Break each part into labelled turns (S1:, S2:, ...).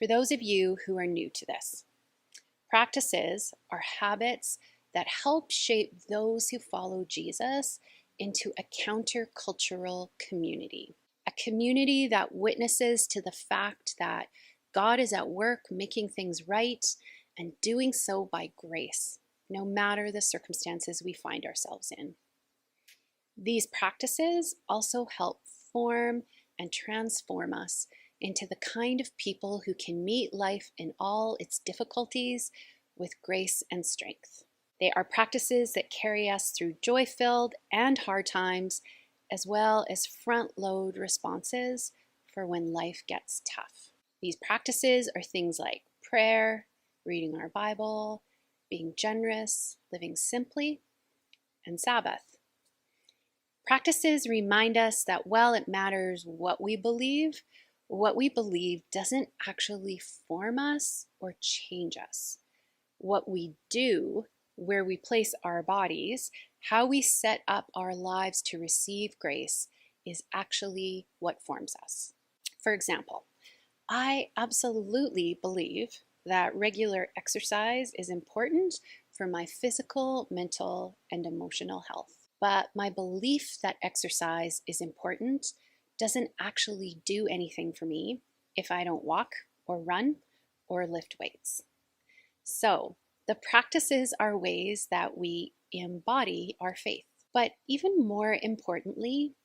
S1: For those of you who are new to this, practices are habits that help shape those who follow Jesus into a countercultural community, a community that witnesses to the fact that God is at work making things right and doing so by grace, no matter the circumstances we find ourselves in. These practices also help form and transform us into the kind of people who can meet life in all its difficulties with grace and strength. They are practices that carry us through joy-filled and hard times, as well as front-load responses for when life gets tough. These practices are things like prayer, reading our Bible, being generous, living simply, and Sabbath. Practices remind us that while it matters what we believe doesn't actually form us or change us. What we do, where we place our bodies, how we set up our lives to receive grace is actually what forms us. For example, I absolutely believe that regular exercise is important for my physical, mental, and emotional health. But my belief that exercise is important doesn't actually do anything for me if I don't walk or run or lift weights. So the practices are ways that we embody our faith. But even more importantly,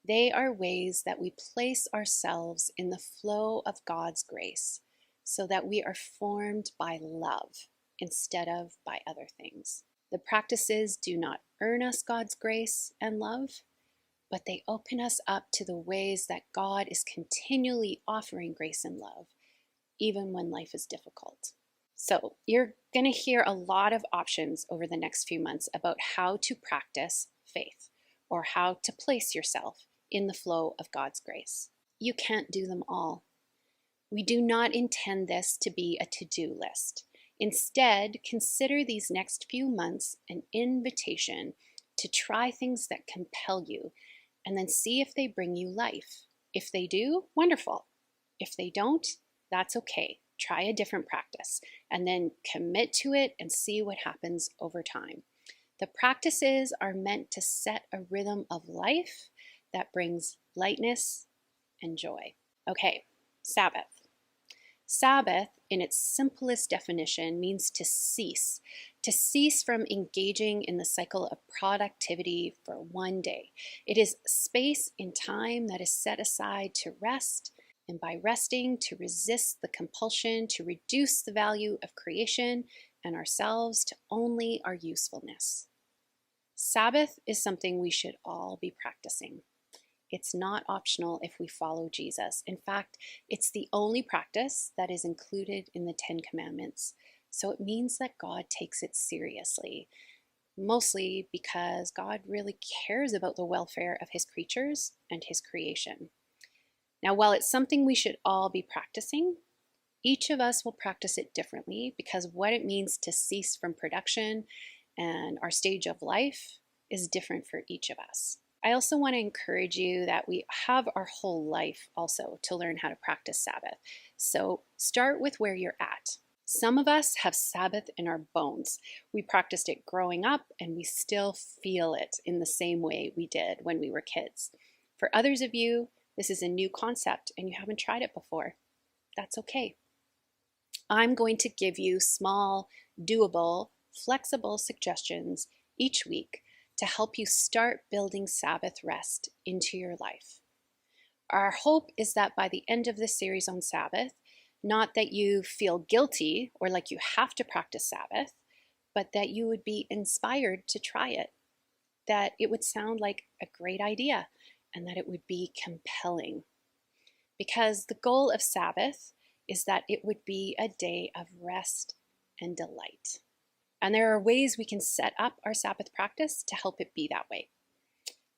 S1: they are ways that we place ourselves in the flow of God's grace so that we are formed by love instead of by other things. The practices do not earn us God's grace and love, but they open us up to the ways that God is continually offering grace and love, even when life is difficult. So you're going to hear a lot of options over the next few months about how to practice faith or how to place yourself in the flow of God's grace. You can't do them all. We do not intend this to be a to-do list. Instead, consider these next few months an invitation to try things that compel you and then see if they bring you life. If they do, wonderful. If they don't, that's okay. Try a different practice and then commit to it and see what happens over time. The practices are meant to set a rhythm of life that brings lightness and joy. Okay, Sabbath. Sabbath, in its simplest definition, means to cease from engaging in the cycle of productivity for one day. It is space in time that is set aside to rest, and by resting, to resist the compulsion to reduce the value of creation and ourselves to only our usefulness. Sabbath is something we should all be practicing. It's not optional if we follow Jesus. In fact, it's the only practice that is included in the Ten Commandments. So it means that God takes it seriously, mostly because God really cares about the welfare of his creatures and his creation. Now, while it's something we should all be practicing, each of us will practice it differently because of what it means to cease from production and our stage of life is different for each of us. I also want to encourage you that we have our whole life also to learn how to practice Sabbath. So start with where you're at. Some of us have Sabbath in our bones. We practiced it growing up and we still feel it in the same way we did when we were kids. For others of you, this is a new concept and you haven't tried it before. That's okay. I'm going to give you small, doable, flexible suggestions each week to help you start building Sabbath rest into your life. Our hope is that by the end of this series on Sabbath, not that you feel guilty or like you have to practice Sabbath, but that you would be inspired to try it, that it would sound like a great idea, and that it would be compelling. Because the goal of Sabbath is that it would be a day of rest and delight. And there are ways we can set up our Sabbath practice to help it be that way.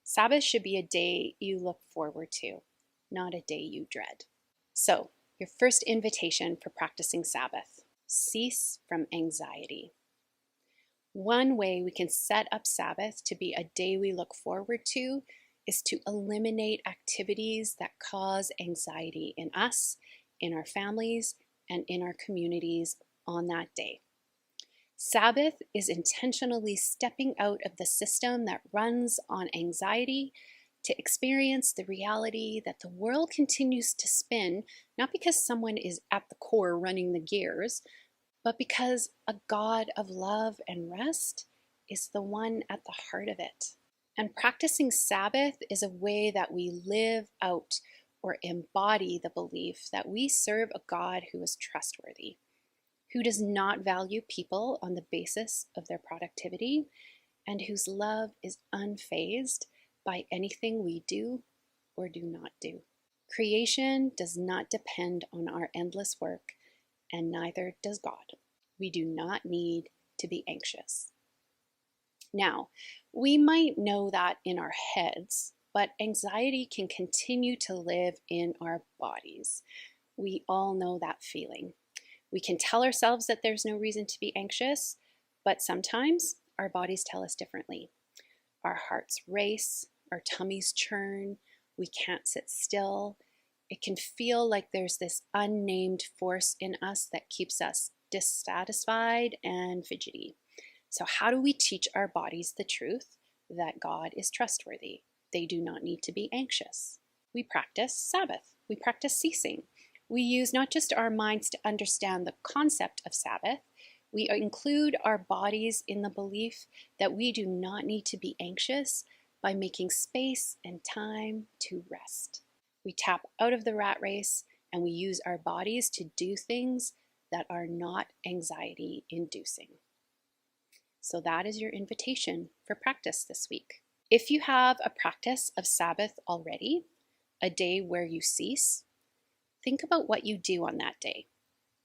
S1: Sabbath should be a day you look forward to, not a day you dread. So, your first invitation for practicing Sabbath: cease from anxiety. One way we can set up Sabbath to be a day we look forward to is to eliminate activities that cause anxiety in us, in our families, and in our communities on that day. Sabbath is intentionally stepping out of the system that runs on anxiety to experience the reality that the world continues to spin, not because someone is at the core running the gears, but because a God of love and rest is the one at the heart of it. And practicing Sabbath is a way that we live out or embody the belief that we serve a God who is trustworthy, who does not value people on the basis of their productivity, and whose love is unfazed by anything we do or do not do. Creation does not depend on our endless work, and neither does God. We do not need to be anxious. Now, we might know that in our heads, but anxiety can continue to live in our bodies. We all know that feeling. We can tell ourselves that there's no reason to be anxious, but sometimes our bodies tell us differently. Our hearts race, our tummies churn, we can't sit still. It can feel like there's this unnamed force in us that keeps us dissatisfied and fidgety. So how do we teach our bodies the truth that God is trustworthy? They do not need to be anxious. We practice Sabbath. We practice ceasing. We use not just our minds to understand the concept of Sabbath, we include our bodies in the belief that we do not need to be anxious by making space and time to rest. We tap out of the rat race and we use our bodies to do things that are not anxiety inducing. So that is your invitation for practice this week. If you have a practice of Sabbath already, a day where you cease, think about what you do on that day.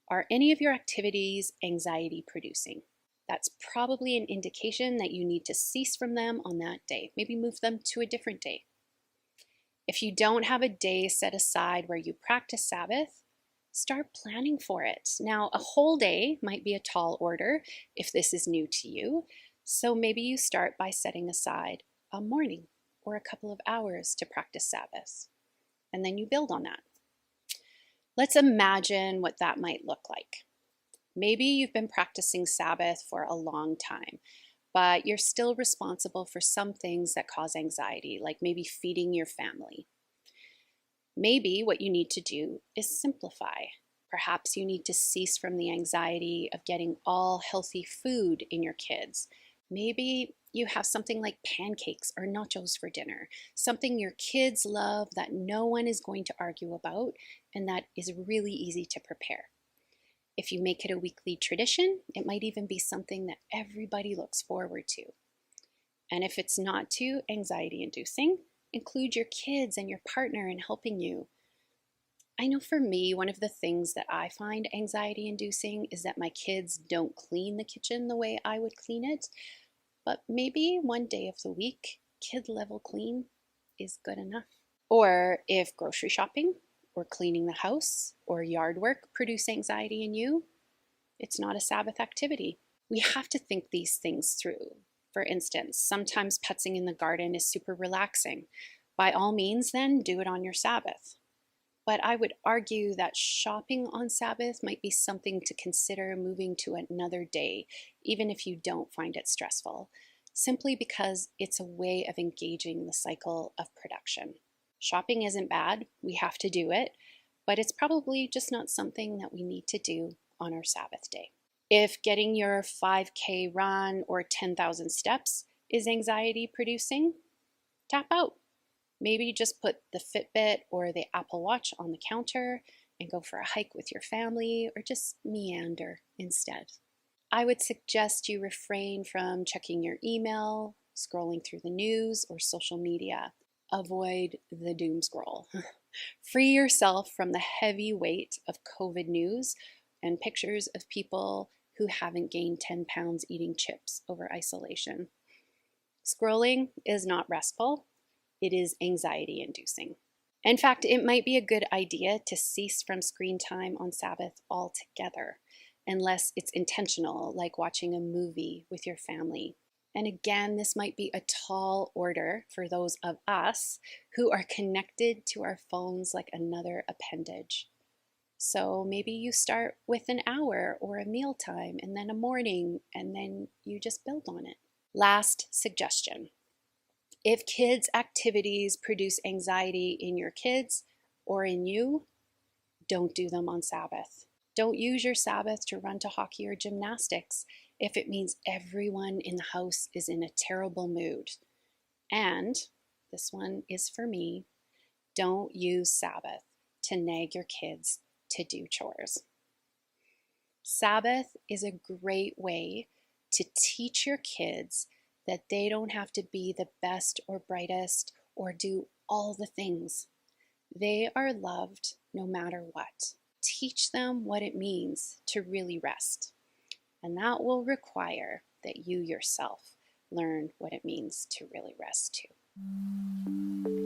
S1: Are any of your activities anxiety producing? That's probably an indication that you need to cease from them on that day. Maybe move them to a different day. If you don't have a day set aside where you practice Sabbath, start planning for it. Now, a whole day might be a tall order if this is new to you. So maybe you start by setting aside a morning or a couple of hours to practice Sabbath. And then you build on that. Let's imagine what that might look like. Maybe you've been practicing Sabbath for a long time, but you're still responsible for some things that cause anxiety, like maybe feeding your family. Maybe what you need to do is simplify. Perhaps you need to cease from the anxiety of getting all healthy food in your kids. Maybe you have something like pancakes or nachos for dinner, something your kids love that no one is going to argue about and that is really easy to prepare. If you make it a weekly tradition, it might even be something that everybody looks forward to. And if it's not too anxiety inducing, include your kids and your partner in helping you. I know for me, one of the things that I find anxiety inducing is that my kids don't clean the kitchen the way I would clean it. But maybe one day of the week, kid level clean is good enough. Or if grocery shopping or cleaning the house or yard work produce anxiety in you, it's not a Sabbath activity. We have to think these things through. For instance, sometimes putzing in the garden is super relaxing. By all means, then, do it on your Sabbath. But I would argue that shopping on Sabbath might be something to consider moving to another day, even if you don't find it stressful, simply because it's a way of engaging the cycle of production. Shopping isn't bad, we have to do it, but it's probably just not something that we need to do on our Sabbath day. If getting your 5K run or 10,000 steps is anxiety producing, tap out. Maybe just put the Fitbit or the Apple Watch on the counter and go for a hike with your family, or just meander instead. I would suggest you refrain from checking your email, scrolling through the news, or social media. Avoid the doom scroll. Free yourself from the heavy weight of COVID news and pictures of people who haven't gained 10 pounds eating chips over isolation. Scrolling is not restful. It is anxiety inducing. In fact, it might be a good idea to cease from screen time on Sabbath altogether, unless it's intentional, like watching a movie with your family. And again, this might be a tall order for those of us who are connected to our phones like another appendage. So maybe you start with an hour or a mealtime and then a morning, and then you just build on it. Last suggestion. If kids' activities produce anxiety in your kids or in you, don't do them on Sabbath. Don't use your Sabbath to run to hockey or gymnastics if it means everyone in the house is in a terrible mood. And this one is for me, don't use Sabbath to nag your kids to do chores. Sabbath is a great way to teach your kids that they don't have to be the best or brightest or do all the things. They are loved no matter what. Teach them what it means to really rest. And that will require that you yourself learn what it means to really rest too.